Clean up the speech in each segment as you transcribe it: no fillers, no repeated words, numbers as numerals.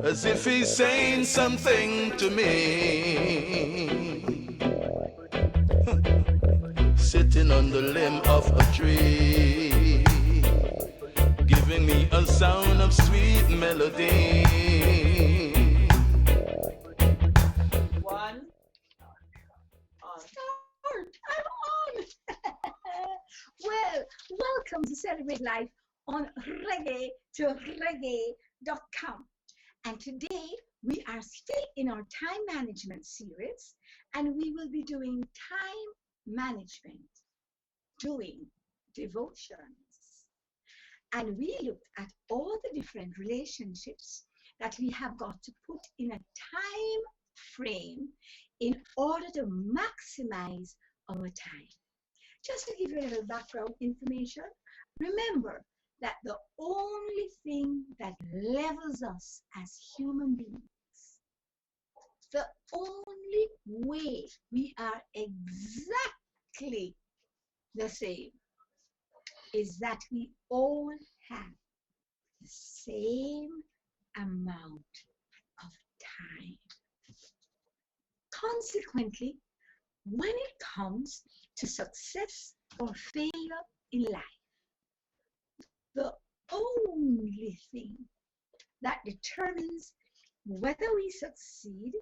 as if he's saying something to me. Sitting on the limb of a tree, giving me a sound of sweet melody. One on. Start. I'm on. Well, welcome to Celebrate Life on reggae to reggae.com. And today we are still in our time management series, and we will be doing time management, doing devotions. And we looked at all the different relationships that we have got to put in a time frame in order to maximize our time. Just to give you a little background information, remember that the only thing that levels us as human beings, the only way we are exactly the same, is that we all have the same amount of time. Consequently, when it comes to success or failure in life, the only thing that determines whether we succeed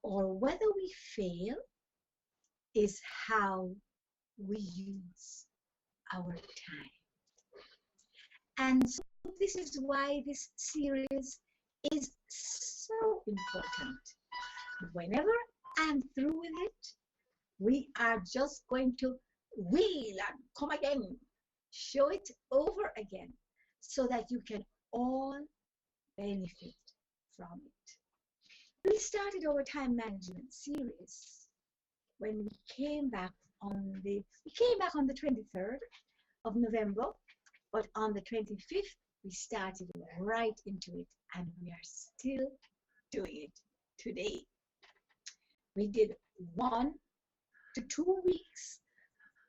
or whether we fail is how we use our time. And so this is why this series is so important. Whenever I'm through with it, we are just going to wheel and come again, show it over again, so that you can all benefit from it. We started our time management series when we came back on the 23rd of November, but on the 25th we started right into it, and we are still doing it today. We did 1 to 2 weeks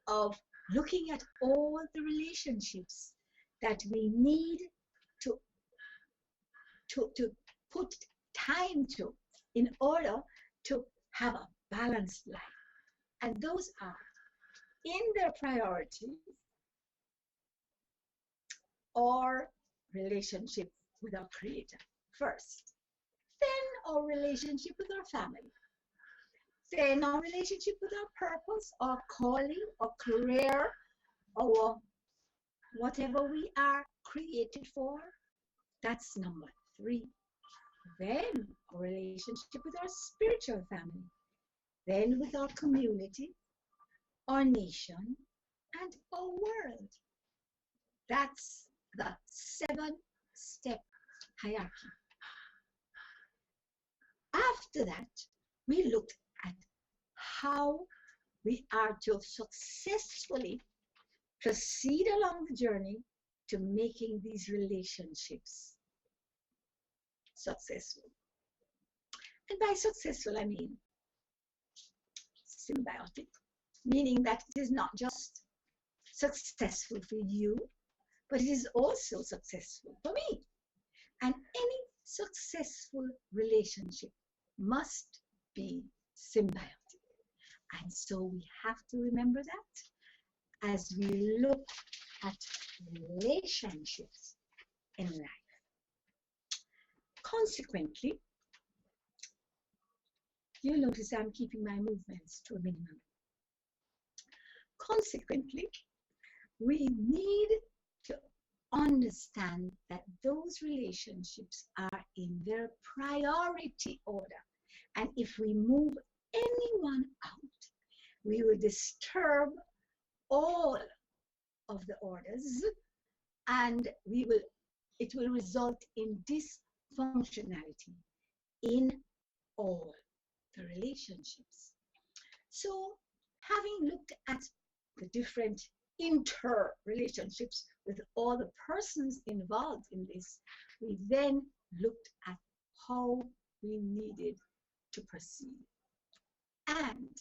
of looking at all the relationships that we need to put time to in order to have a balanced life. And those are, in their priority, our relationship with our Creator first, then our relationship with our family, then our relationship with our purpose, our calling, our career, our whatever we are created for. That's number 3. Then our relationship with our spiritual family, then with our community, our nation, and our world. That's the 7-step hierarchy. After that, we looked at how we are to successfully proceed along the journey to making these relationships successful. And by successful, I mean symbiotic, meaning that it is not just successful for you, but it is also successful for me. And any successful relationship must be symbiotic. And so we have to remember that as we look at relationships in life. Consequently, you'll notice I'm keeping my movements to a minimum. Consequently, we need to understand that those relationships are in their priority order. And if we move anyone out, we will disturb all of the orders, and it will result in dysfunctionality in all the relationships. So, having looked at the different interrelationships with all the persons involved in this, we then looked at how we needed to proceed. And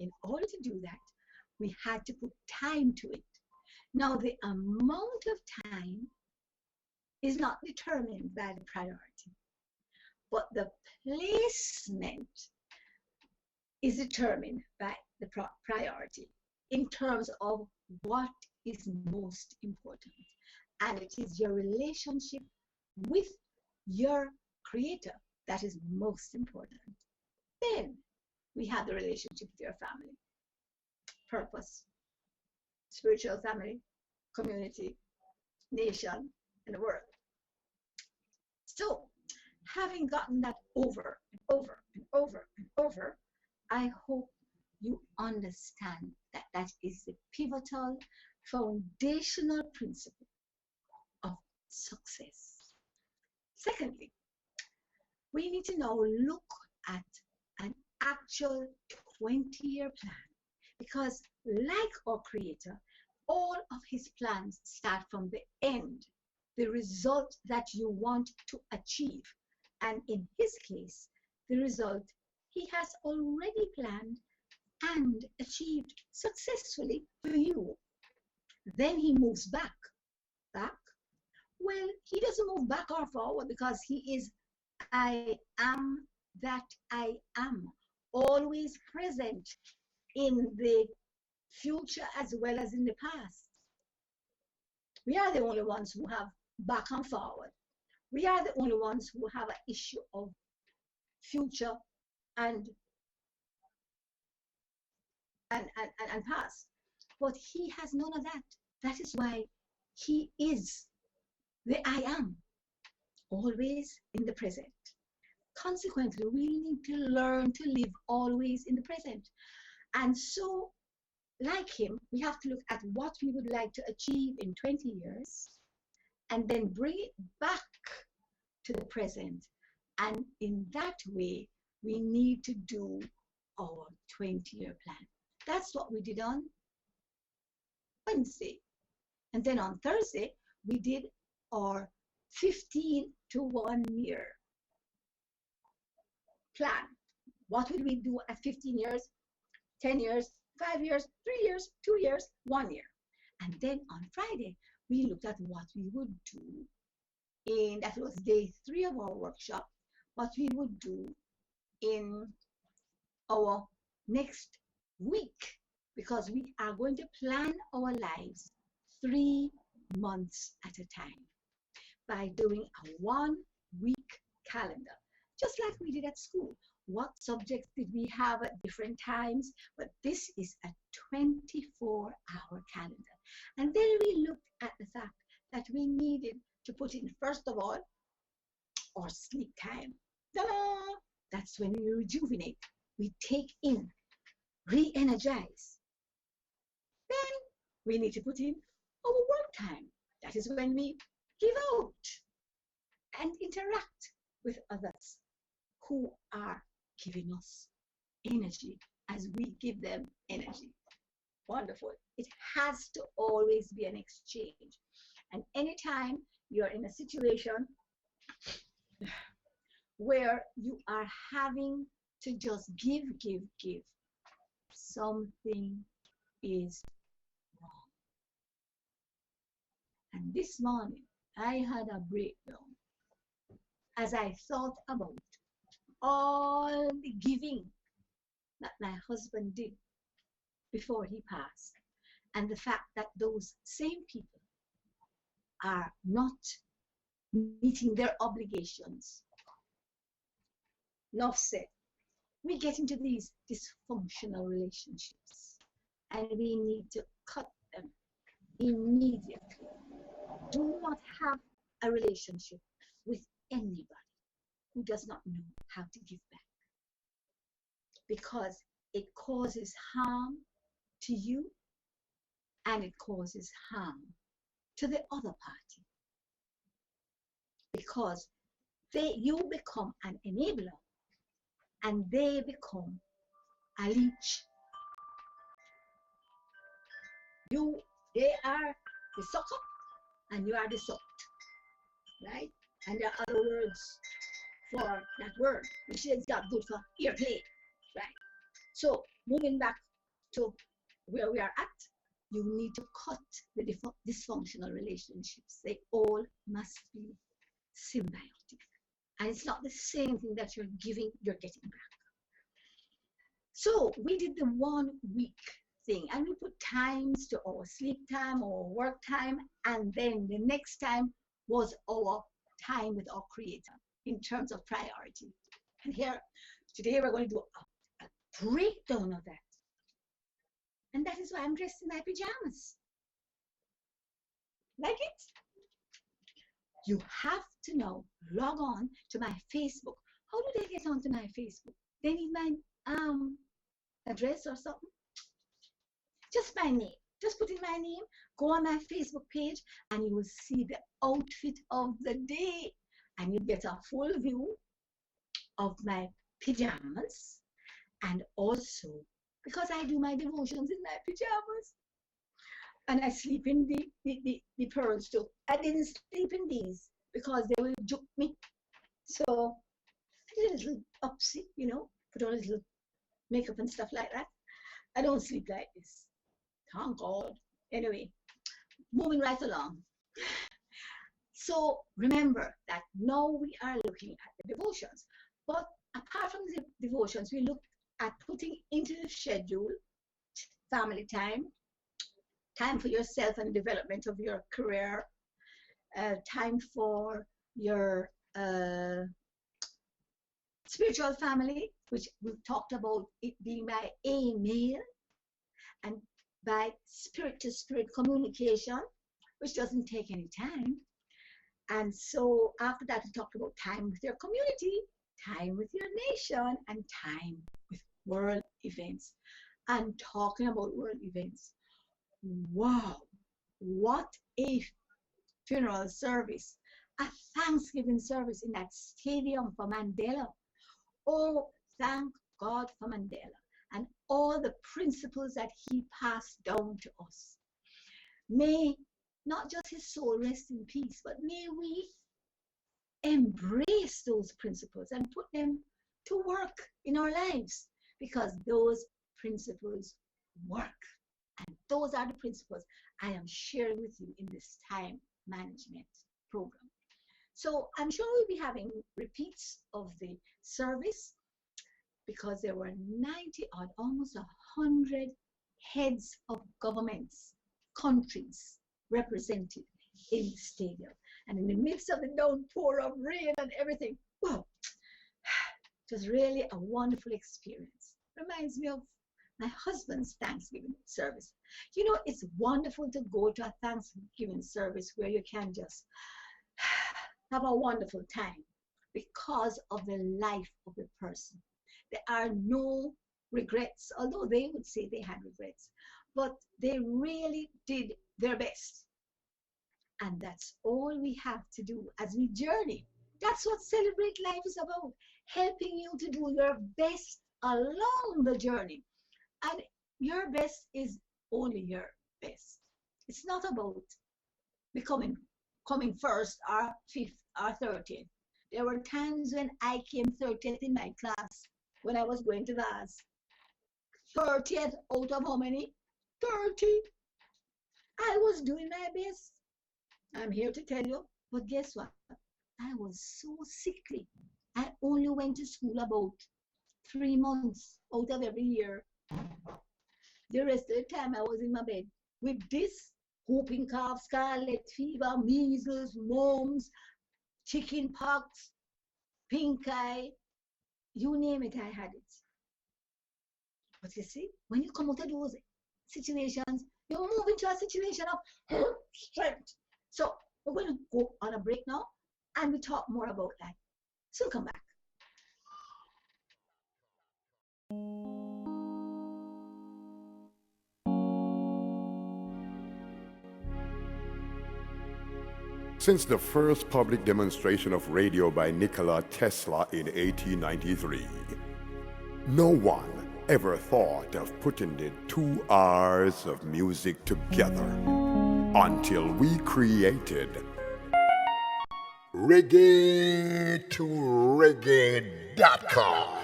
in order to do that, we had to put time to it. Now, the amount of time is not determined by the priority, but the placement is determined by the priority in terms of what is most important. And it is your relationship with your creator that is most important. Then we have the relationship with your family, purpose, spiritual family, community, nation, and the world. So, having gotten that over and over and over and over, I hope you understand that that is the pivotal, foundational principle of success. Secondly, we need to now look at an actual 20-year plan because, like our Creator, all of His plans start from the end, the result that you want to achieve. And in His case, the result He has already planned and achieved successfully for you. Then He moves back. Back? Well, He doesn't move back or forward because He is I am that I am, always present in the future as well as in the past. We are the only ones who have back and forward. We are the only ones who have an issue of future and past. But He has none of that. That is why He is the I am, always in the present. Consequently, we need to learn to live always in the present. And so, like Him, we have to look at what we would like to achieve in 20 years and then bring it back to the present. And in that way, we need to do our 20-year plan. That's what we did on Wednesday. And then on Thursday, we did our 15 to 1 year plan. What would we do at 15 years, 10 years, 5 years, 3 years, 2 years, 1 year? And then on Friday, we looked at what we would do in, that was day 3 of our workshop, what we would do in our next week, because we are going to plan our lives 3 months at a time by doing a 1 week calendar, just like we did at school. What subjects did we have at different times? But this is a 24-hour calendar. And then we looked at the fact that we needed to put in, first of all, our sleep time. Ta-da! That's when we rejuvenate. We take in, re-energize. Then we need to put in our work time. That is when we give out and interact with others who are giving us energy as we give them energy. Wonderful. It has to always be an exchange. And anytime you're in a situation where you are having to just give, something is wrong. And this morning, I had a breakdown as I thought about all the giving that my husband did before he passed, and the fact that those same people are not meeting their obligations. Enough said. We get into these dysfunctional relationships and we need to cut them immediately. Do not have a relationship with anybody who does not know how to give back, because it causes harm to you and it causes harm to the other party, because you become an enabler and they become a leech. They are the sucker and you are the sucked, right? And there are other words for that word, which is got good for earplay, right? So moving back to where we are at, you need to cut the dysfunctional relationships. They all must be symbiotic. And it's not the same thing that you're giving, you're getting back. So we did the 1 week thing, and we put times to our sleep time, our work time, and then the next time was our time with our Creator in terms of priority. And here, today we're going to do a breakdown of that. And that is why I'm dressed in my pajamas. Like it? You have to now log on to my Facebook. How do they get onto my Facebook? They need my address or something. Just my name. Just put in my name, go on my Facebook page, and you will see the outfit of the day. And you get a full view of my pajamas. And also, because I do my devotions in my pajamas, and I sleep in the pearls too. I didn't sleep in these because they will juke me. So I did a little upsy, put on a little makeup and stuff like that. I don't sleep like this. Thank God. Anyway, moving right along. So remember that now we are looking at the devotions. But apart from the devotions, we looked at putting into the schedule family time, time for yourself and development of your career, time for your spiritual family, which we've talked about it being by email and by spirit to spirit communication, which doesn't take any time. And so after that, we talked about time with your community, time with your nation, and time with world events. And talking about world events, wow, what a funeral service, a Thanksgiving service in that stadium for Mandela. Oh, thank God for Mandela and all the principles that he passed down to us. May not just his soul rest in peace, but may we embrace those principles and put them to work in our lives, because those principles work. And those are the principles I am sharing with you in this time management program. So I'm sure we'll be having repeats of the service, because there were 90 odd, almost 100 heads of governments, countries represented in the stadium. And in the midst of the downpour of rain and everything, wow, it was really a wonderful experience. Reminds me of my husband's Thanksgiving service. It's wonderful to go to a Thanksgiving service where you can just have a wonderful time because of the life of the person. There are no regrets, although they would say they had regrets, but they really did their best. And that's all we have to do as we journey. That's what Celebrate Life is about, helping you to do your best along the journey. And your best is only your best. It's not about coming first or fifth or 30th. There were times when I came 30th in my class when I was going to VAS. 30th out of how many? 30. I was doing my best. I'm here to tell you, but guess what? I was so sickly. I only went to school about 3 months out of every year. The rest of the time I was in my bed with this whooping cough, scarlet fever, measles, mumps, chicken pox, pink eye, you name it, I had it. But you see, when you come out of those situations, you move into a situation of strength. So we're going to go on a break now, and we talk more about that. So come back. Since the first public demonstration of radio by Nikola Tesla in 1893, no one ever thought of putting the 2 hours of music together until we created Reggae to Reggae.com.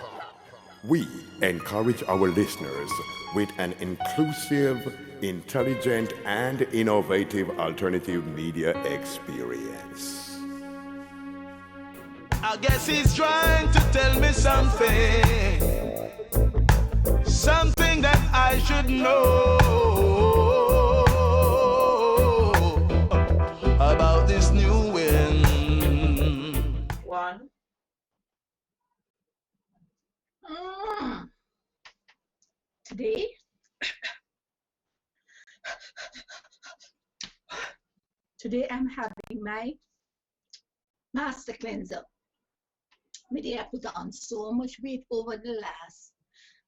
We encourage our listeners with an inclusive, intelligent, and innovative alternative media experience. I guess he's trying to tell me something that I should know about this new wind. One. Today, I'm having my master cleanser. Maybe I put on so much weight over the last.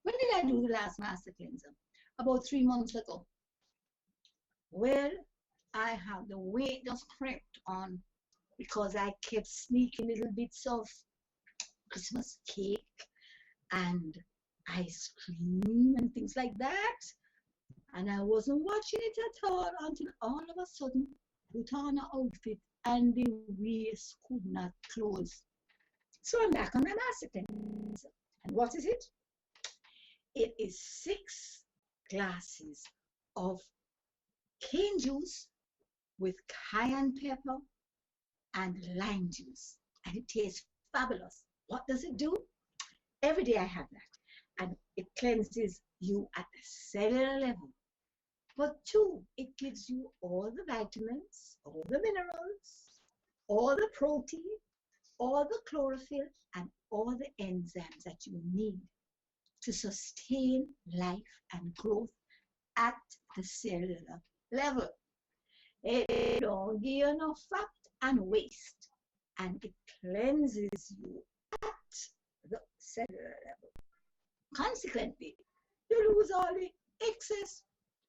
When did I do the last master cleanser? About 3 months ago. Well, I have the weight just crept on because I kept sneaking little bits of Christmas cake and ice cream and things like that. And I wasn't watching it at all until all of a sudden put on an outfit and the waist could not close. So I'm back on my master cleanser. And what is it? It is 6 glasses of cane juice with cayenne pepper and lime juice. And it tastes fabulous. What does it do? Every day I have that. And it cleanses you at the cellular level. But 2, it gives you all the vitamins, all the minerals, all the protein, all the chlorophyll, and all the enzymes that you need to sustain life and growth at the cellular level. It don't give you enough fat and waste, and it cleanses you at the cellular level. Consequently, you lose all the excess.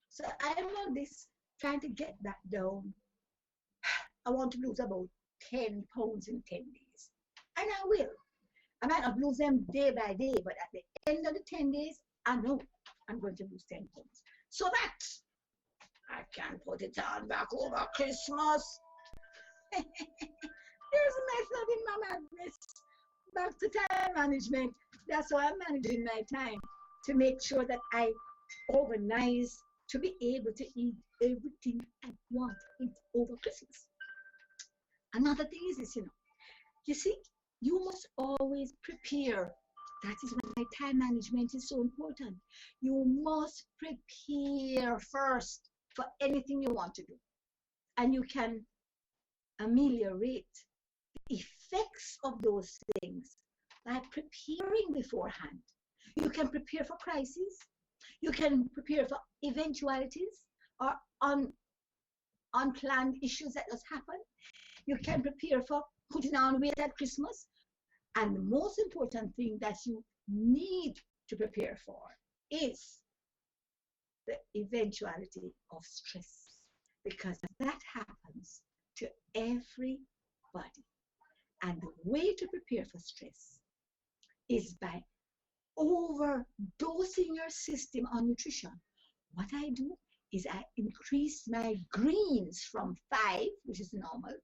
So I'm on this trying to get that down. I want to lose about 10 pounds in 10 days. And I will. I might not lose them day by day, but at the end of the 10 days, I know I'm going to lose 10 pounds. So that I can put it on back over Christmas. There's a method in my madness. Back to time management. That's why I'm managing my time, to make sure that I organize to be able to eat everything I want to eat over Christmas. Another thing is this, you see, you must always prepare. That is why time management is so important. You must prepare first for anything you want to do. And you can ameliorate the effects of those things by preparing beforehand. You can prepare for crises. You can prepare for eventualities or unplanned issues that just happen. You can prepare for putting on weight at Christmas. And the most important thing that you need to prepare for is the eventuality of stress, because that happens to everybody. And the way to prepare for stress is by overdosing your system on nutrition. What I do is I increase my greens from 5, which is normal,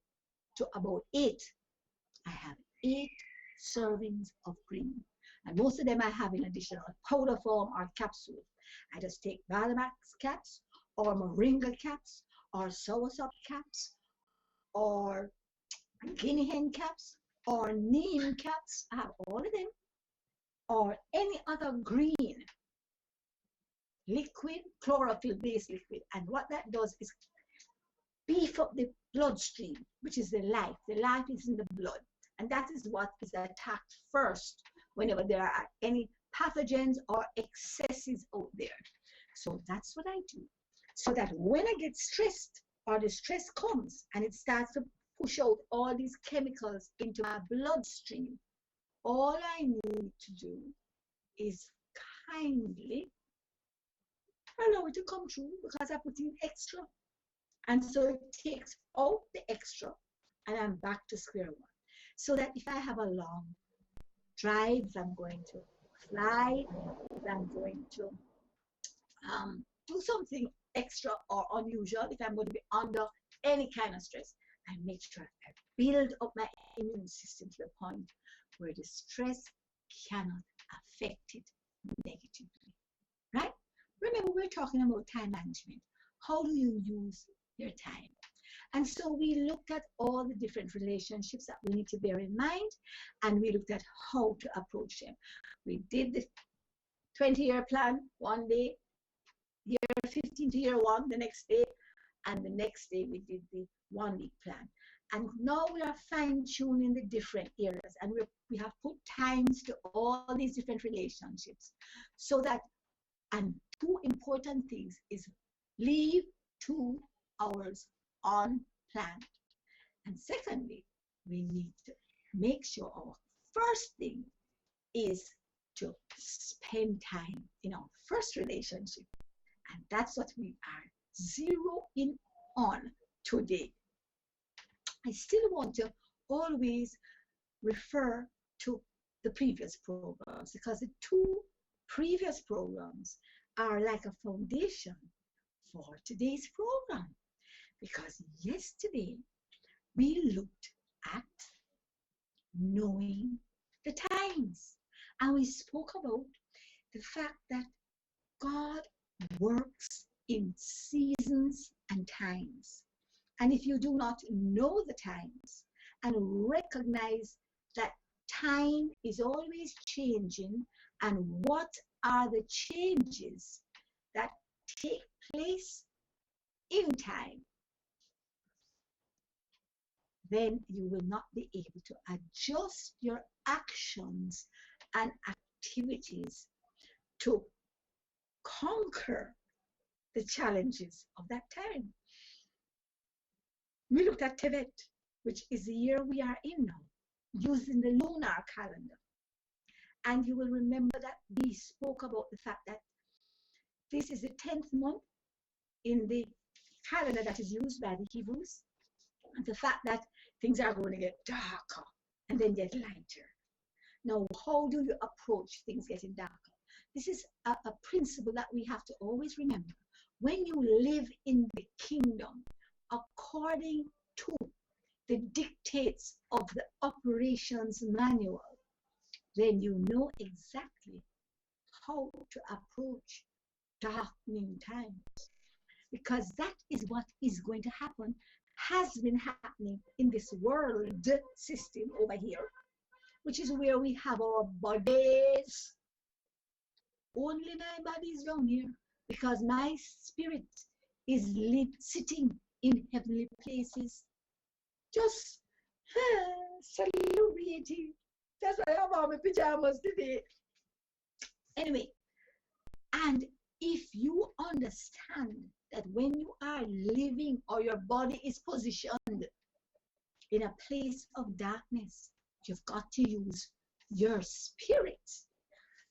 to about 8. I have 8 servings of green. And most of them I have in additional powder form or capsule. I just take Balamax caps or Moringa caps or soursop caps or guinea hen caps or neem caps. I have all of them. Or any other green liquid, chlorophyll-based liquid. And what that does is beef up the bloodstream, which is the life. The life is in the blood. And that is what is attacked first whenever there are any pathogens or excesses out there. So that's what I do. So that when I get stressed or the stress comes and it starts to push out all these chemicals into my bloodstream, all I need to do is kindly allow it to come through, because I put in extra. And so it takes out the extra and I'm back to square one. So that if I have a long drive, if I'm going to fly, if I'm going to do something extra or unusual, if I'm going to be under any kind of stress, I make sure I build up my immune system to the point where the stress cannot affect it negatively, right? Remember, we're talking about time management. How do you use your time? And so we looked at all the different relationships that we need to bear in mind, and we looked at how to approach them. We did the 20-year plan one day, year 15 to year one the next day, and the next day we did the 1 week plan. And now we are fine-tuning the different areas, and we have put times to all these different relationships, so that, and two important things is leave 2 hours on plan. And secondly, we need to make sure our first thing is to spend time in our first relationship. And that's what we are zeroing on today. I still want to always refer to the previous programs, because the 2 previous programs are like a foundation for today's program. Because yesterday we looked at knowing the times, and we spoke about the fact that God works in seasons and times. And if you do not know the times and recognize that time is always changing, and what are the changes that take place in time, then you will not be able to adjust your actions and activities to conquer the challenges of that time. We looked at Tevet, which is the year we are in now, using the lunar calendar. And you will remember that we spoke about the fact that this is the 10th month in the calendar that is used by the Hebrews, and the fact that things are going to get darker and then get lighter. Now, how do you approach things getting darker? This is a principle that we have to always remember. When you live in the kingdom according to the dictates of the operations manual, then you know exactly how to approach darkening times. Because that is what is going to happen, has been happening in this world system over here, which is where we have our bodies. Only my body is down here, because my spirit is sitting in heavenly places, just celebrating. That's why I have on my pajamas today. Anyway, and if you understand that when you are living, or your body is positioned in a place of darkness, you've got to use your spirit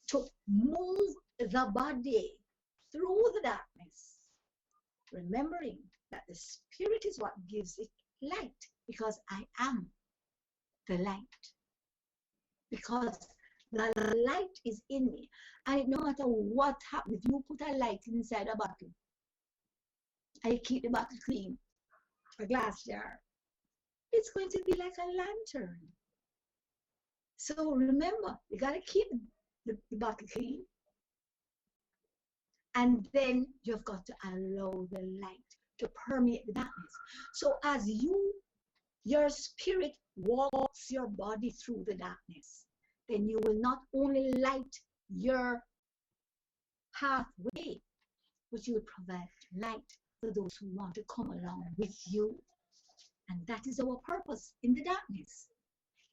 to move the body through the darkness, remembering that the spirit is what gives it light, because I am the light. Because the light is in me, and no matter what happens, if you put a light inside a bottle, I keep the bottle clean, a glass jar, it's going to be like a lantern. So remember, you got to keep the bottle clean, and then you've got to allow the light to permeate the darkness. So as your spirit walks your body through the darkness, then you will not only light your pathway, but you will provide light for those who want to come along with you. And that is our purpose in the darkness.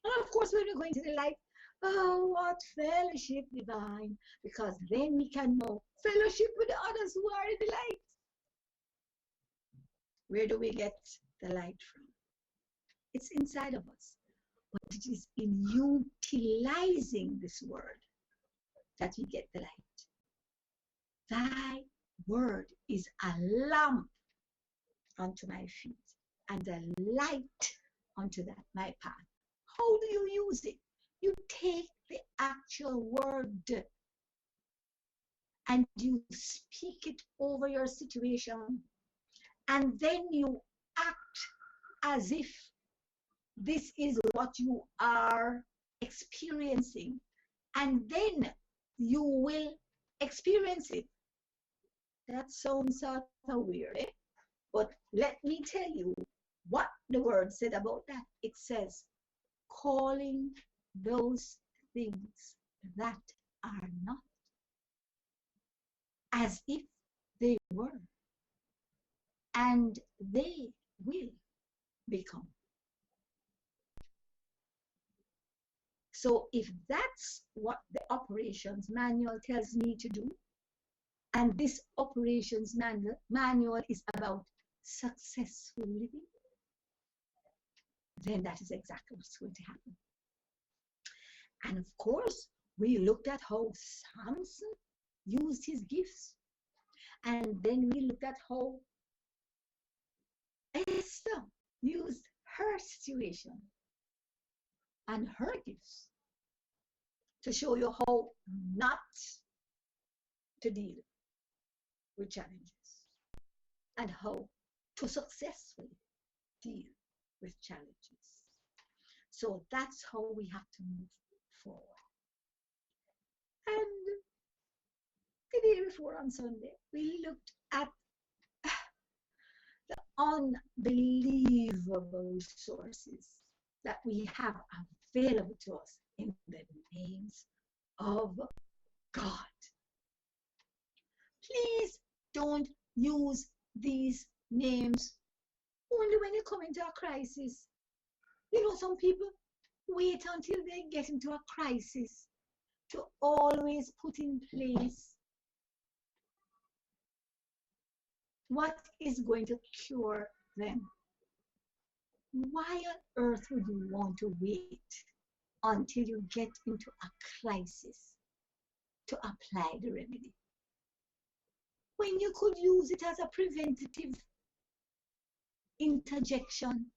And of course, when we're going to the light, oh, what fellowship divine, because then we can know fellowship with the others who are in the light. Where do we get the light from? It's inside of us. But it is in utilizing this word that we get the light. Thy word is a lamp unto my feet and a light unto my path. How do you use it? You take the actual word and you speak it over your situation, and then you act as if this is what you are experiencing, and then you will experience it. That sounds sort of weird, eh? But let me tell you what the word said about that. It says, calling those things that are not as if they were, and they will become. So if that's what the operations manual tells me to do, and this operations manual is about successful living, then that is exactly what's going to happen. And of course, we looked at how Samson used his gifts. And then we looked at how Esther used her situation and her gifts to show you how not to deal with challenges and how to successfully deal with challenges. So that's how we have to move forward. And the day before on Sunday, we looked at the unbelievable resources that we have available to us in the names of God. Please don't use these names only when you come into a crisis. You know, some people wait until they get into a crisis to always put in place what is going to cure them. Why on earth would you want to wait until you get into a crisis to apply the remedy, when you could use it as a preventative interjection,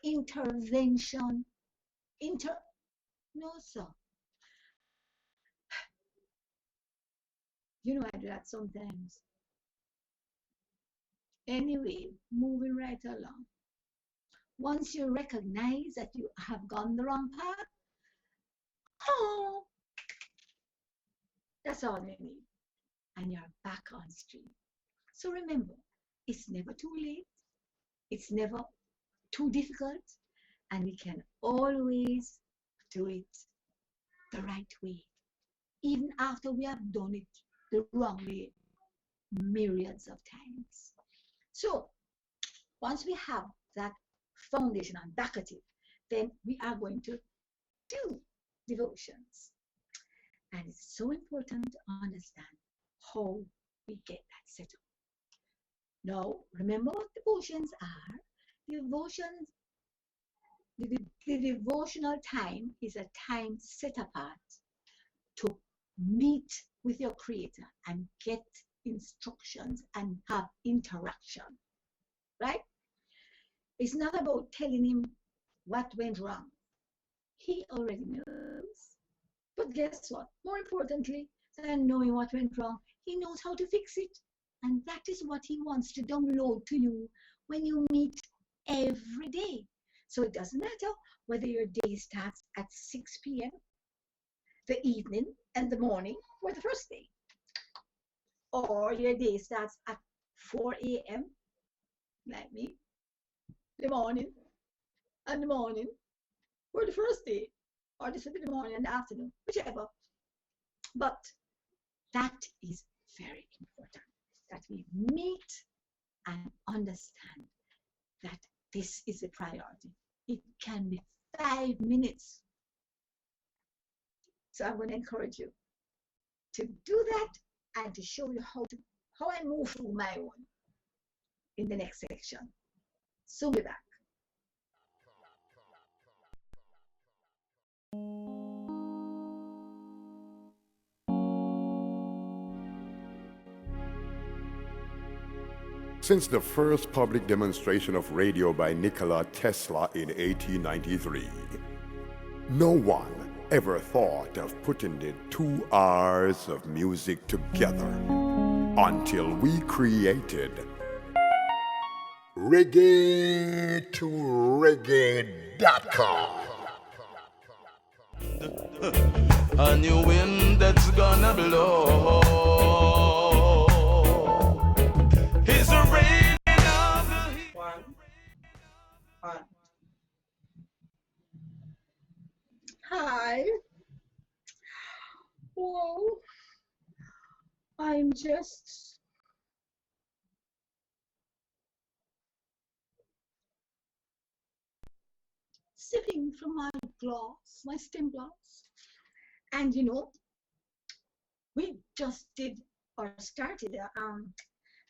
intervention, no, sir. You know, I do that sometimes. Anyway, moving right along. Once you recognize that you have gone the wrong path, oh, that's all you need. And you're back on stream. So remember, it's never too late. It's never too difficult. And we can always do it the right way, even after we have done it the wrong way myriads of times. So once we have that foundation and back at it, then we are going to do devotions. And it's so important to understand how we get that set up. Now, remember what devotions are. Devotions, the devotional time is a time set apart to meet with your Creator and get instructions and have interaction, right? It's not about telling him what went wrong. He already knows. But guess what? More importantly than knowing what went wrong, he knows how to fix it. And that is what he wants to download to you when you meet every day. So it doesn't matter whether your day starts at 6 p.m., the evening, and the morning, or the first day. Or your day starts at 4 a.m., like me, the morning, and the morning, or the first day, or the morning and the afternoon, whichever. But that is very important, that we meet and understand that this is a priority. It can be 5 minutes. So I'm going to encourage you to do that and to show you how I move through my own in the next section. Soon be back. Since the first public demonstration of radio by Nikola Tesla in 1893, no one ever thought of putting the 2 hours of music together until we created Reggae to Reggae.com. a new wind that's gonna blow. He's a rain of the heat. One. Hi. Well, I'm just sipping from my glass, my stem glass. And you know, we just did or started a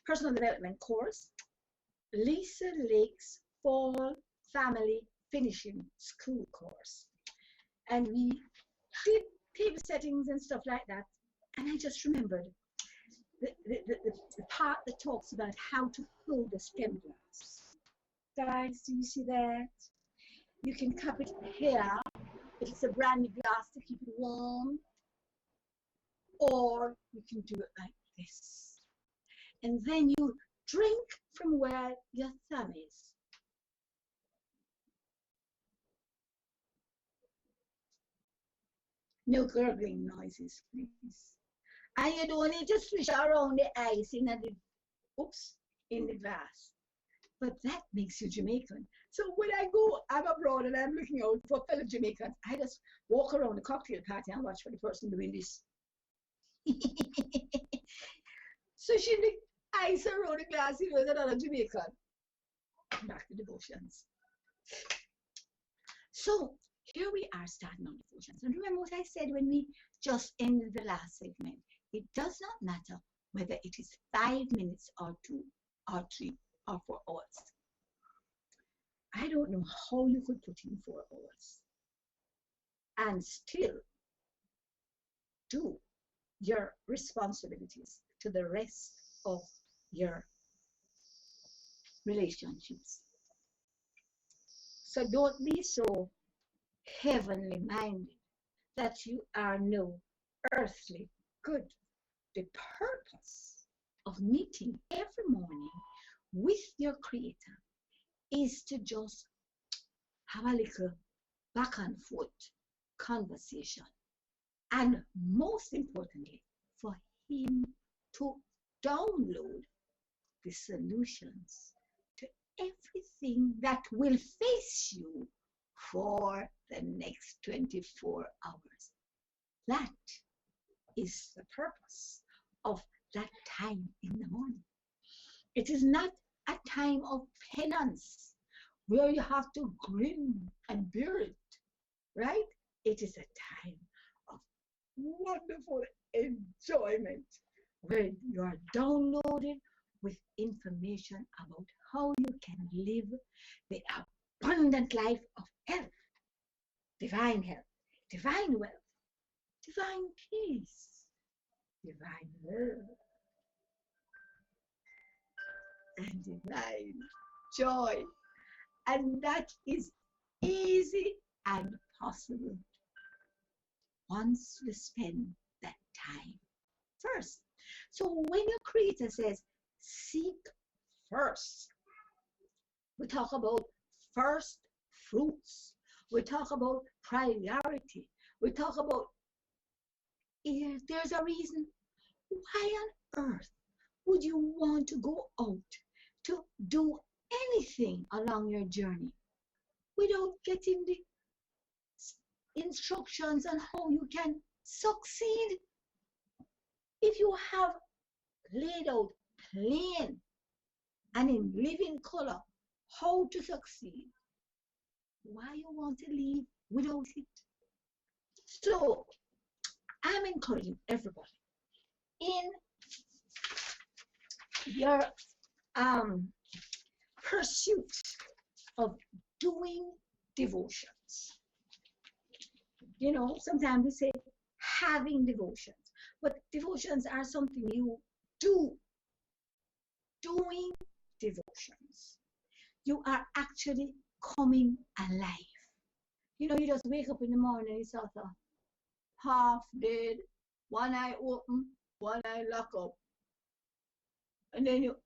personal development course, Lisa Lake's Fall Family Finishing School course. And we did table settings and stuff like that. And I just remembered the part that talks about how to hold a stem glass. Guys, do you see that? You can cup it here if it's a brand new glass to keep it warm. Or you can do it like this. And then you drink from where your thumb is. No gurgling noises, please. And you don't need to swish around the ice in the glass. But that makes you Jamaican. So when I'm abroad and I'm looking out for fellow Jamaicans, I just walk around the cocktail party and watch for the person doing this. Swishing the ice around the glass, you know, is another Jamaican. Back to devotions. So here we are starting on devotions. And remember what I said when we just ended the last segment. It does not matter whether it is 5 minutes or 2 or 3 or 4 hours. I don't know how you could put in 4 hours and still do your responsibilities to the rest of your relationships. So don't be so heavenly minded that you are no earthly good. The purpose of meeting every morning with your Creator is to just have a little back and forth conversation. And most importantly, for Him to download the solutions to everything that will face you for the next 24 hours. That is the purpose of that time in the morning. It is not a time of penance where you have to grin and bear it, right? It is a time of wonderful enjoyment where you are downloaded with information about how you can live the abundant life of health, divine wealth, divine peace, divine love, and divine joy. And that is easy and possible once you spend that time first. So when your Creator says, seek first, we talk about first fruits. We talk about priority. We talk about, there's a reason. Why on earth would you want to go out to do anything along your journey without getting the instructions on how you can succeed? If you have laid out plain and in living color how to succeed, why you want to leave without it? So I'm encouraging everybody in your pursuit of doing devotions. You know, sometimes we say having devotions, but devotions are something you do. Doing devotions, you are actually coming alive. You know, you just wake up in the morning, it's sort of half dead, one eye open, one eye lock up. And then you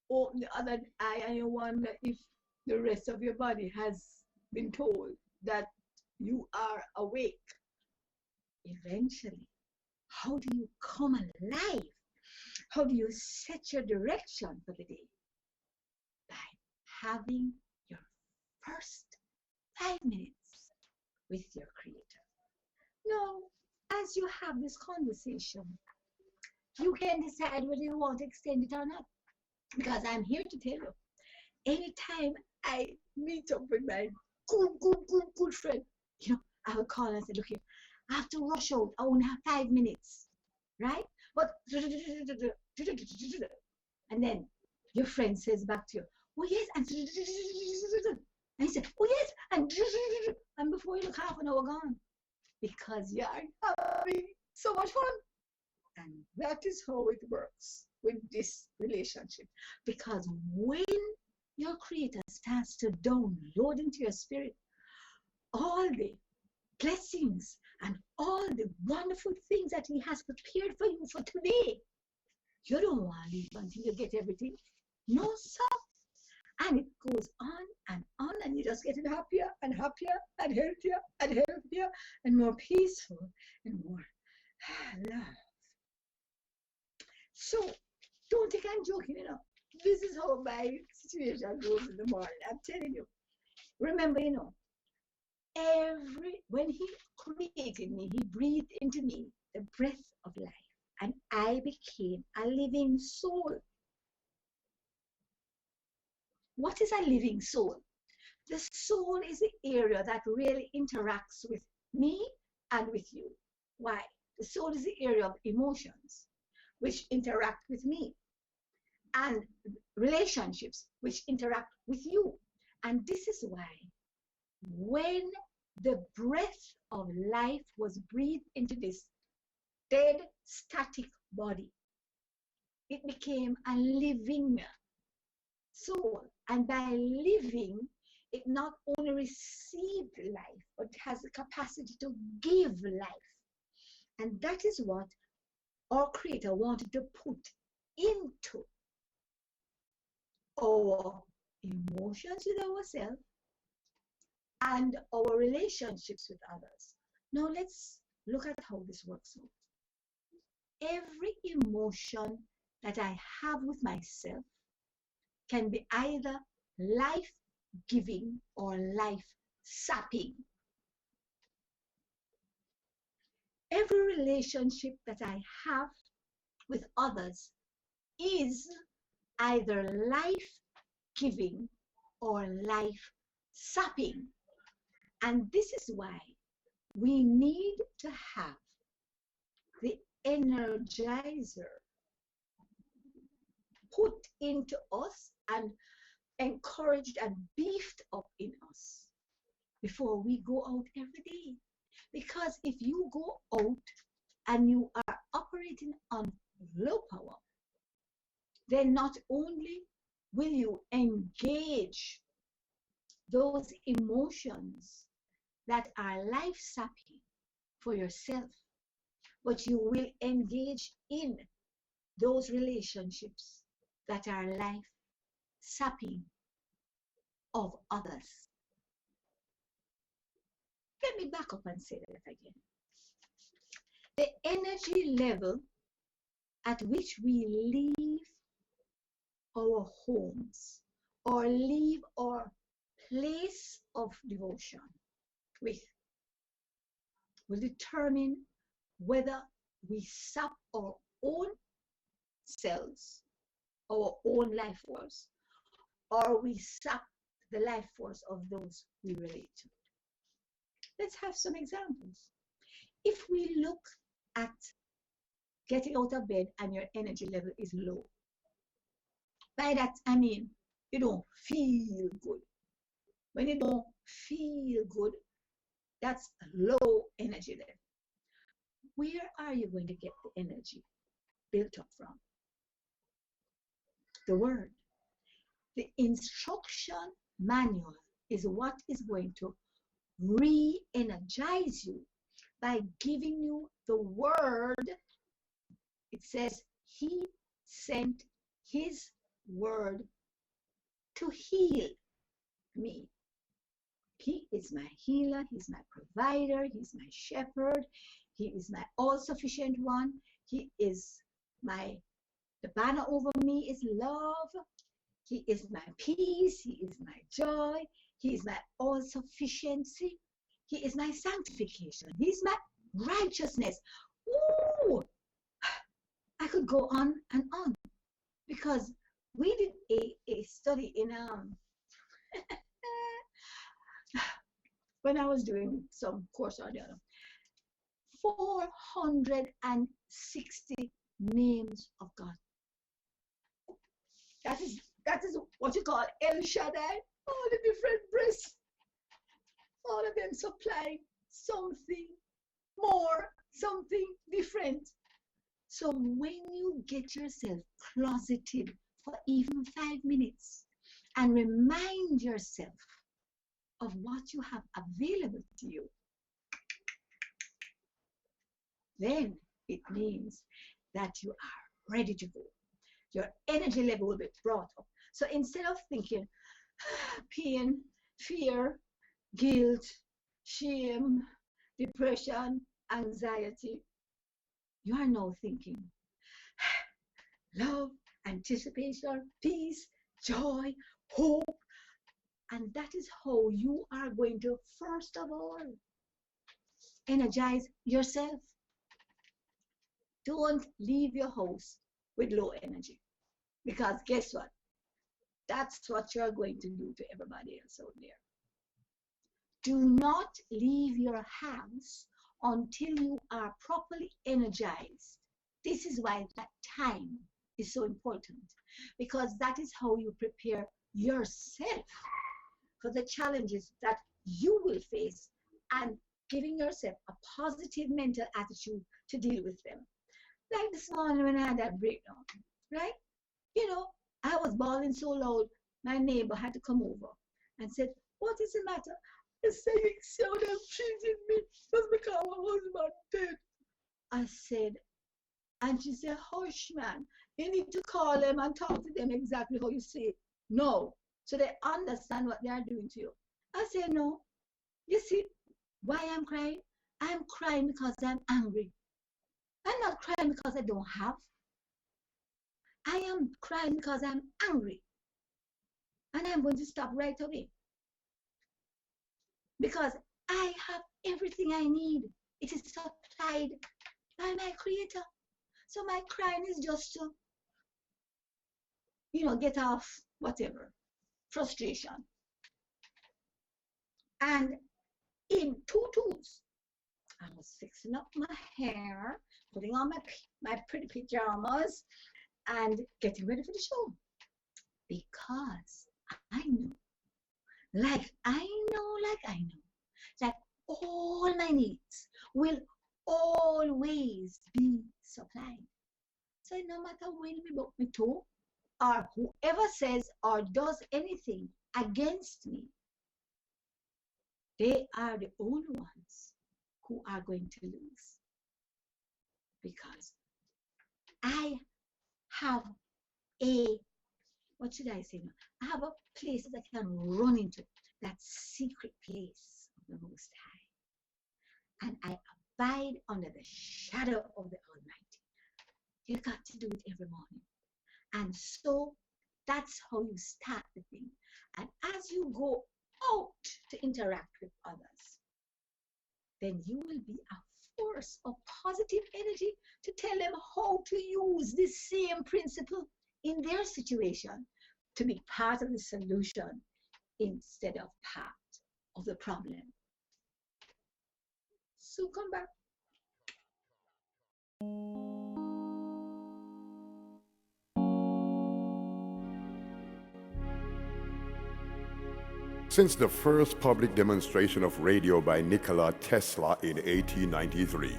open the other eye and you wonder if the rest of your body has been told that you are awake eventually, how do you come alive? How do you set your direction for the day? By having your first 5 minutes with your Creator. Now, as you have this conversation, you can decide whether you want to extend it or not. Because I'm here to tell you, anytime I meet up with my good friend, I will call and say, look here, I have to rush out. I only have 5 minutes, right? But, and then your friend says back to you, oh yes, and he said, oh yes, and before you look, half an hour gone. Because you are having so much fun. And that is how it works with this relationship. Because when your Creator starts to download into your spirit all the blessings and all the wonderful things that He has prepared for you for today, you don't want to leave until you get everything. No, sir. And it goes on, and you're just getting happier and happier and healthier and healthier and more peaceful and more love. So, don't think I'm joking, This is how my situation goes in the morning. I'm telling you. Remember, when He created me, He breathed into me the breath of life, and I became a living soul. What is a living soul? The soul is the area that really interacts with me and with you. Why? The soul is the area of emotions which interact with me, and relationships which interact with you. And this is why when the breath of life was breathed into this dead, static body, it became a living soul. And by living, it not only received life, but has the capacity to give life. And that is what our Creator wanted to put into our emotions with ourselves and our relationships with others. Now let's look at how this works out. Every emotion that I have with myself can be either life-giving or life-sapping. Every relationship that I have with others is either life-giving or life-sapping. And this is why we need to have the energizer put into us and encouraged and beefed up in us before we go out every day. Because if you go out and you are operating on low power, then not only will you engage those emotions that are life-sapping for yourself, but you will engage in those relationships that are life-sapping of others. Let me back up and say that again. The energy level at which we leave our homes or leave our place of devotion with will determine whether we sap our own selves, our own life force, or we sap the life force of those we relate to. Let's have some examples. If we look at getting out of bed and your energy level is low, by that I mean you don't feel good. When you don't feel good, that's low energy level. Where are you going to get the energy built up from? The Word. The instruction manual is what is going to re-energize you by giving you the Word. It says He sent His Word to heal me. He is my healer, He's my provider, He's my shepherd, He is my all-sufficient one. He is the banner over me is love. He is my peace. He is my joy. He is my all-sufficiency. He is my sanctification. He is my righteousness. Ooh, I could go on and on because we did a study in when I was doing some course or the other. 460 names of God. That is what you call El Shaddai. All the different breasts. All of them supply something more, something different. So when you get yourself closeted for even 5 minutes and remind yourself of what you have available to you, then it means that you are ready to go. Your energy level will be brought up. So instead of thinking pain, fear, guilt, shame, depression, anxiety, you are now thinking love, anticipation, peace, joy, hope. And that is how you are going to, first of all, energize yourself. Don't leave your house with low energy. Because guess what? That's what you're going to do to everybody else out there. Do not leave your house until you are properly energized. This is why that time is so important, because that is how you prepare yourself for the challenges that you will face and giving yourself a positive mental attitude to deal with them. Like this morning when I had that breakdown, right? You know, I was bawling so loud, my neighbor had to come over and said, "What is the matter?" I said, "You see how they're treating me just because my husband dead." I said, and she said, "Hush, man. You need to call them and talk to them exactly how you say it. No, so they understand what they are doing to you." I said, "No. You see why I'm crying? I'm crying because I'm angry. I'm not crying because I don't have. I am crying because I'm angry. And I'm going to stop right away. Because I have everything I need. It is supplied by my Creator. So my crying is just to, get off whatever, frustration." And in tutus, I was fixing up my hair, putting on my pretty pajamas, and getting ready for the show. Because I know, like I know, that all my needs will always be supplied. So no matter when we book me to, or whoever says or does anything against me, they are the only ones who are going to lose. Because I have what should I say now? I have a place that I can run into, that secret place of the Most High. And I abide under the shadow of the Almighty. You got to do it every morning. And so that's how you start the thing. And as you go out to interact with others, then you will be a force of positive energy to tell them how to use this same principle in their situation to be part of the solution instead of part of the problem. So come back. Since the first public demonstration of radio by Nikola Tesla in 1893,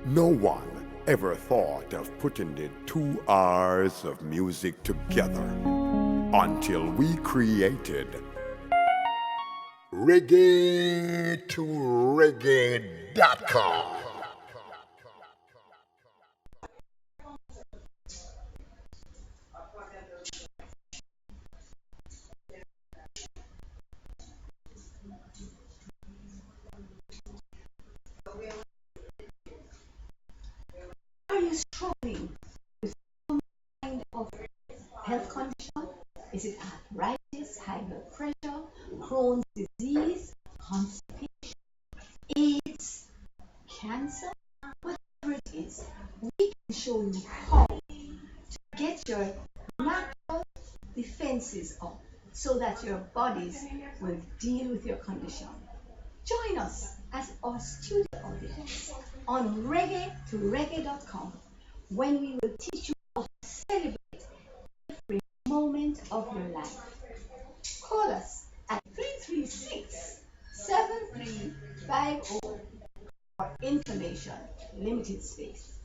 no one ever thought of putting the 2 hours of music together until we created reggae2reggae.com. cancer, whatever it is, we can show you how to get your natural defenses up so that your bodies will deal with your condition. Join us as our studio audience on reggae2reggae.com when we will teach you how to celebrate every moment of your life. Call us at 336 7350 for information, limited space.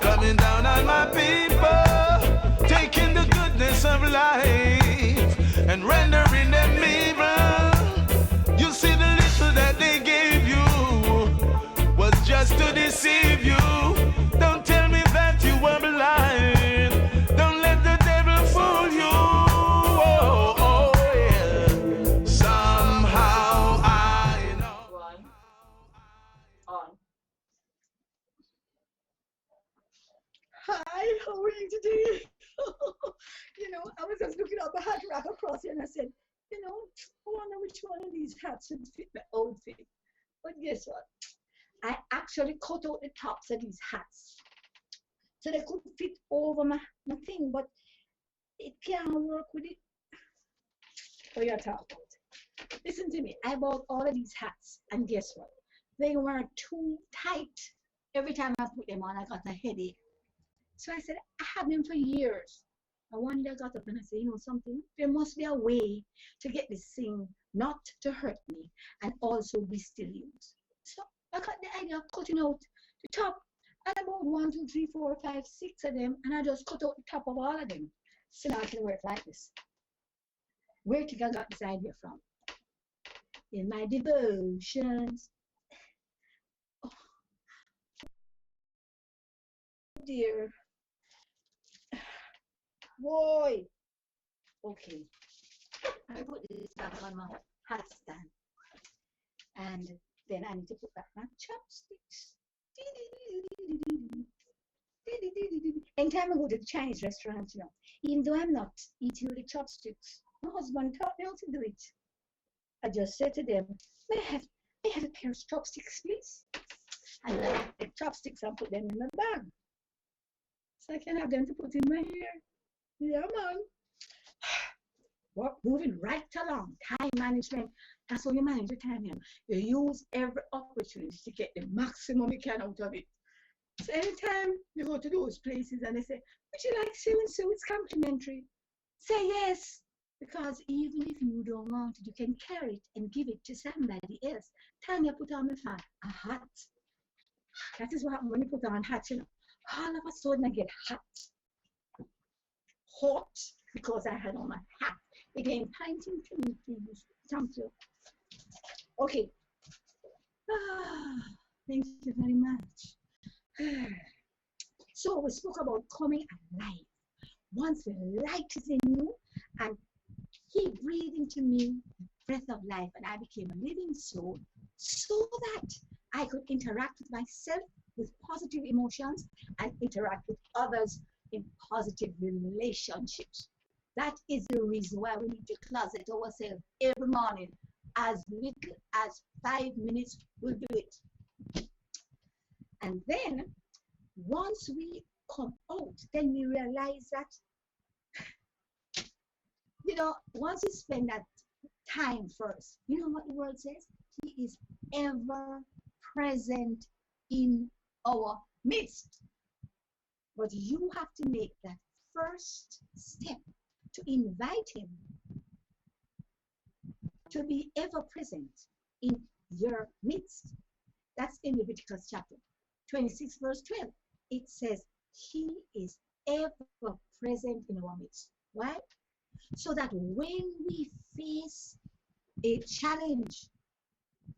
Coming down on my people, taking the goodness of life and rendering them evil. You see, the little that they gave you was just to deceive you. Don't tell me that you were blind. Don't let the devil fool you. Oh, oh, yeah. Somehow I know. One. On. Hi, how are you today? I was just looking up a hat rack across here and I said, I wonder which one of these hats would fit my outfit. But guess what? I actually cut out the tops of these hats so they could fit over my thing, but it can't work with it. What you talk about? Listen to me. I bought all of these hats, and guess what? They were too tight. Every time I put them on, I got a headache. So I said, I had them for years. And one day I got up and I said, something? There must be a way to get this thing not to hurt me and also be still used. So I got the idea of cutting out the top. And about 1, 2, 3, 4, 5, 6 of them. And I just cut out the top of all of them. So now I can wear it like this. Where did I got this idea from? In my devotions. Oh dear. Boy. Okay. I put this back on my hat stand. And then I need to put back my chopsticks. Anytime I go to the Chinese restaurant, even though I'm not eating with the chopsticks, my husband taught me how to do it. I just said to them, may I have a pair of chopsticks, please? And I take the chopsticks and put them in my bag. So I can have them to put in my hair. Yeah, man. Well, moving right along. Time management. That's how you manage your time. You use every opportunity to get the maximum you can out of it. So anytime you go to those places and they say, would you like so and so? It's complimentary. Say yes. Because even if you don't want it, you can carry it and give it to somebody else. Tanya put on a hat. That is what happens when you put on hats, All of a sudden I get hot. Hot because I had on my hat. It ain't pointing to me, please. Thank you. Okay. Thank you very much. So we spoke about coming alive. Once the light is in you and He breathed into me the breath of life and I became a living soul so that I could interact with myself with positive emotions and interact with others in positive relationships. That is the reason why we need to closet ourselves every morning. As little as 5 minutes will do it. And then once we come out, then we realize that once you spend that time first, you know what the word says? He is ever present in our midst. But you have to make that first step to invite Him to be ever present in your midst. That's in Leviticus chapter 26, verse 12. It says, He is ever present in our midst. Why? So that when we face a challenge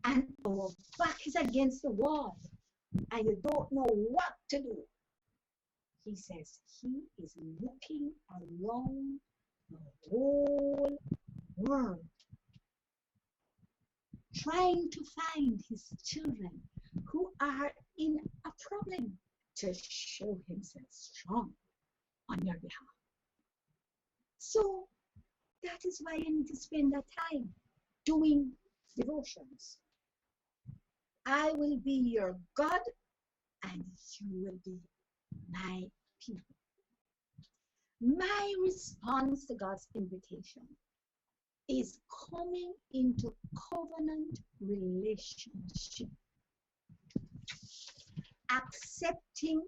and our back is against the wall and you don't know what to do, He says He is looking around the whole world, trying to find His children who are in a problem to show Himself strong on your behalf. So that is why you need to spend that time doing devotions, I will be your God and you will be my people. My response to God's invitation is coming into covenant relationship, accepting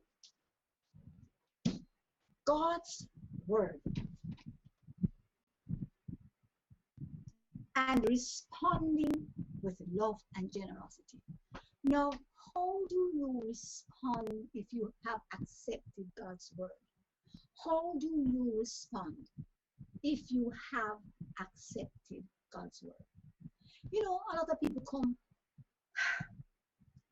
God's word and responding with love and generosity. Now, how do you respond if you have accepted God's word? How do you respond if you have accepted God's word? You know, a lot of people come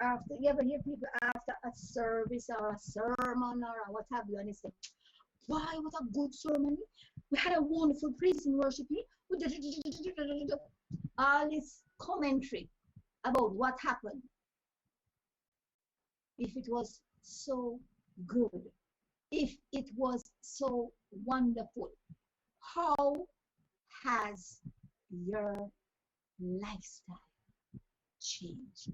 after, you ever hear people after a service or a sermon or what have you, and they say, "Why, what a good sermon. We had a wonderful praise and worship." All this commentary about what happened. If it was so good, if it was so wonderful, how has your lifestyle changed?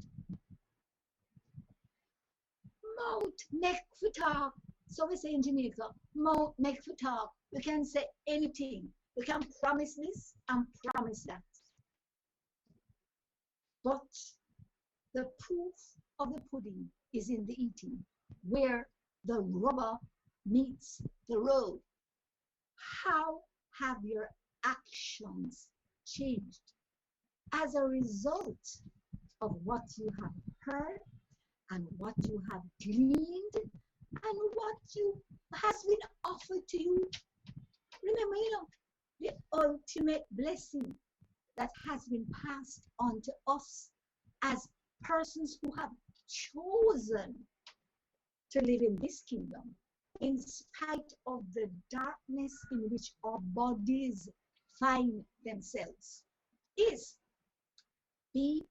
Mouth make for talk. So we say in Jamaica, mouth make for talk. We can say anything. We can promise this and promise that. But the proof of the pudding is in the eating, where the rubber meets the road. How have your actions changed as a result of what you have heard and what you have gleaned and what has been offered to you? Remember, the ultimate blessing that has been passed on to us as persons who have chosen to live in this kingdom, in spite of the darkness in which our bodies find themselves, is be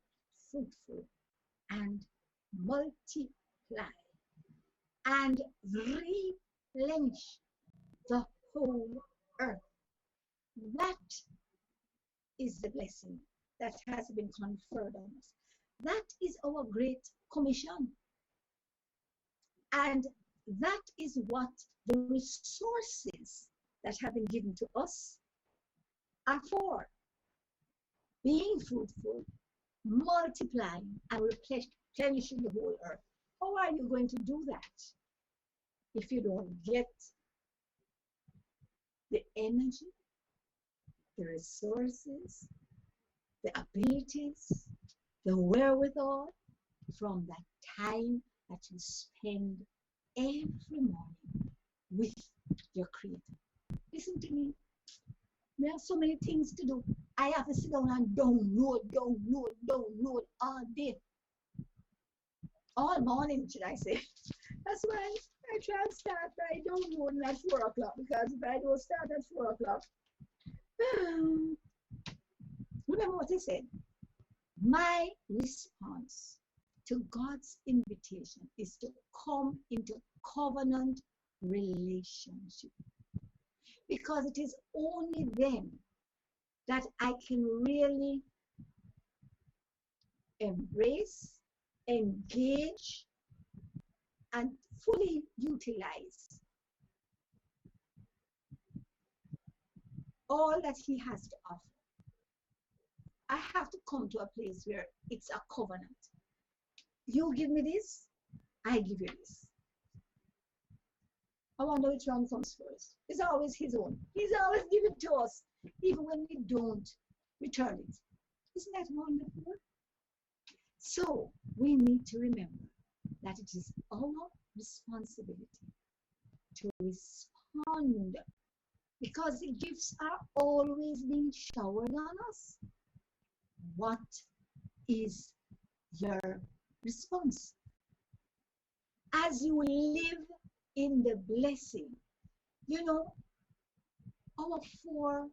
fruitful and multiply and replenish the whole earth. That is the blessing that has been conferred on us. That is our great commission. And that is what the resources that have been given to us are for. Being fruitful, multiplying, and replenishing the whole earth. How are you going to do that if you don't get the energy, the resources, the abilities, the wherewithal from that time that you spend every morning with your Creator? Listen to me. There are so many things to do. I have to sit down and download all day. All morning, should I say. That's why I try to start by downloading at 4 o'clock, because if I don't start at 4 o'clock, remember what I said. My response to God's invitation is to come into covenant relationship, because it is only then that I can really embrace, engage, and fully utilize all that He has to offer. I have to come to a place where it's a covenant. You give me this, I give you this. I wonder which one comes first. It's always His own. He's always given to us, even when we don't return it. Isn't that wonderful? So we need to remember that it is our responsibility to respond, because the gifts are always being showered on us. What is your response? As you live in the blessing, our 4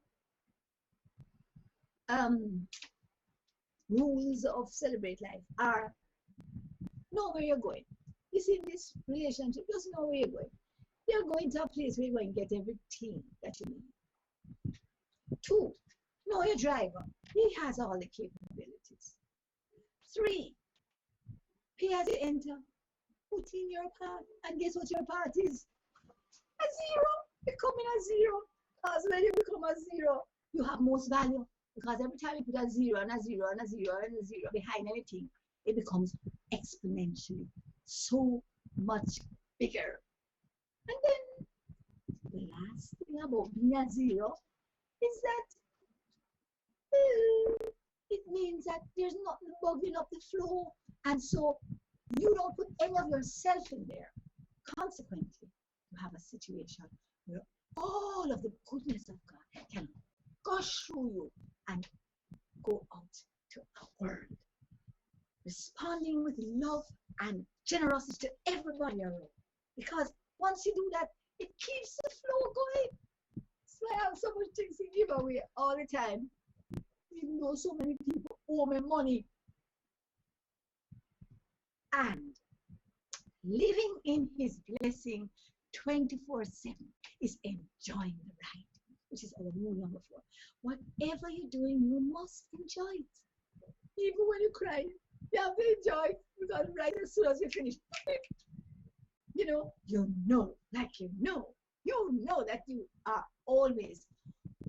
rules of Celebrate Life are: know where you're going. You see, in this relationship, just know where you're going. You're going to a place where you're going to get everything that you need. 2, know your driver. He has all the capabilities. 3, Pay as you enter. Put in your part. And guess what your part is? A zero. Becoming a zero. Because when you become a zero, you have most value. Because every time you put a zero and a zero and a zero and a zero behind anything, it becomes exponentially so much bigger. And then the last thing about being a zero is that it means that there's nothing bugging up the flow. And so you don't put any of yourself in there. Consequently, you have a situation where all of the goodness of God can gush through you and go out to our world, responding with love and generosity to everybody around. Because once you do that, it keeps the flow going. So I have so much things to give away all the time. Even though so many people owe me money. And living in his blessing 24/7 is enjoying the ride, which is our rule number 4. Whatever you're doing, you must enjoy it. Even when you cry, you have to enjoy it, because right as soon as you finish, you know that you are always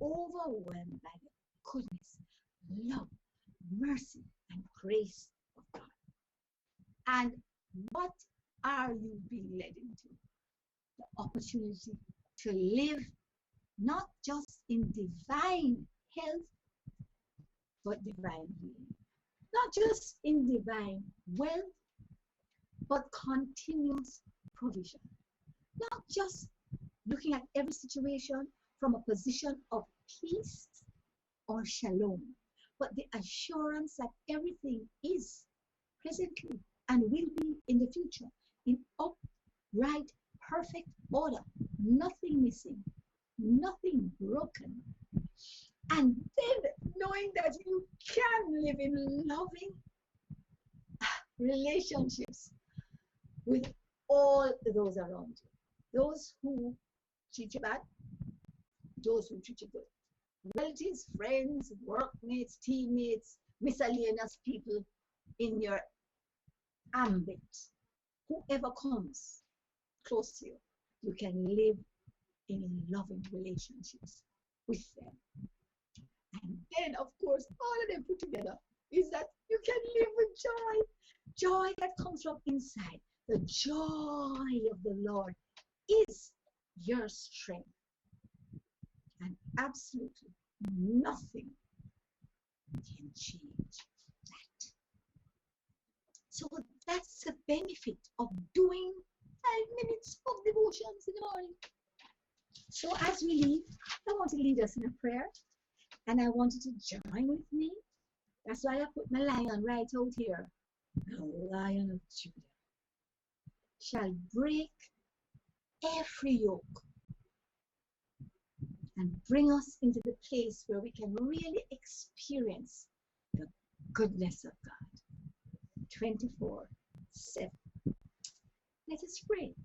overwhelmed by the goodness, love, mercy, and grace of God. And what are you being led into? The opportunity to live not just in divine health, but divine healing. Not just in divine wealth, but continuous provision. Not just looking at every situation from a position of peace or shalom, but the assurance that everything is presently and will be in the future in upright, perfect order, nothing missing, nothing broken. And then knowing that you can live in loving relationships with all those around you. Those who treat you bad, those who treat you good. Relatives, friends, workmates, teammates, miscellaneous people in your ambit. Whoever comes close to you, you can live in loving relationships with them. And then, of course, all of them put together is that you can live with joy. Joy that comes from inside. The joy of the Lord is your strength. And absolutely nothing can change that. So that's the benefit of doing 5 minutes of devotions in the morning. So as we leave, I want to lead us in a prayer. And I want you to join with me. That's why I put my lion right out here. The Lion of Judah shall break every yoke and bring us into the place where we can really experience the goodness of God 24/7. Let us pray.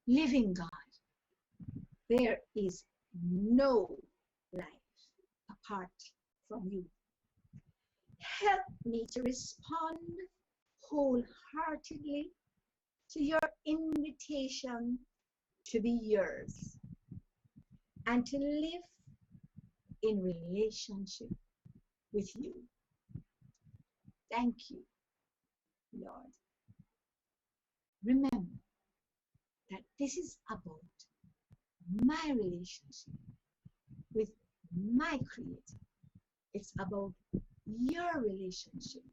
Living God, there is no life apart from you. Help me to respond wholeheartedly to your invitation to be yours and to live in relationship with you. Thank you, Lord. Remember that this is about my relationship with my Creator. It's about your relationship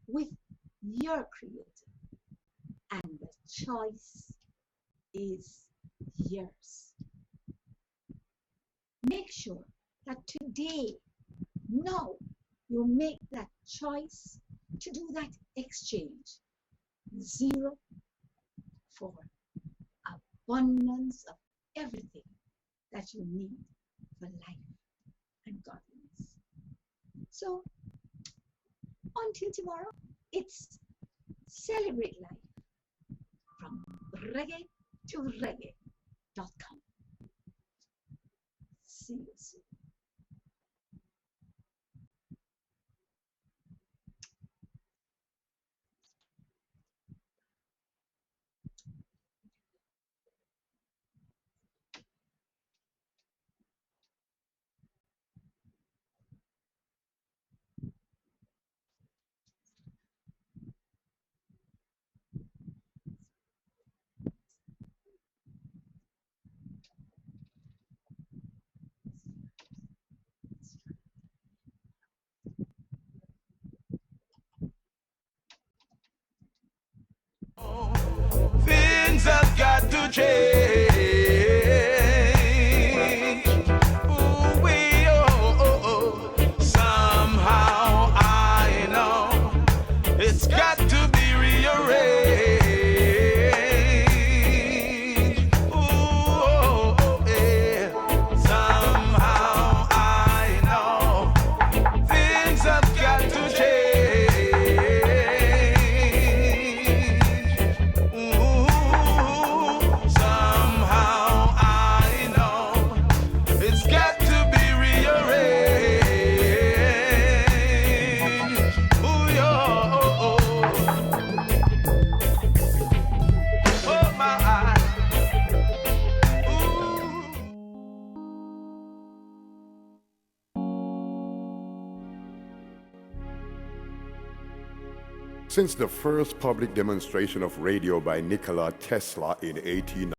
with your Creator. And the choice is yours. Make sure that today, now, you make that choice to do that exchange. 0 for abundance of everything that you need for life and godliness. So, until tomorrow, it's Celebrate Life from reggae to reggae.com. See you soon. Since the first public demonstration of radio by Nikola Tesla in 1890,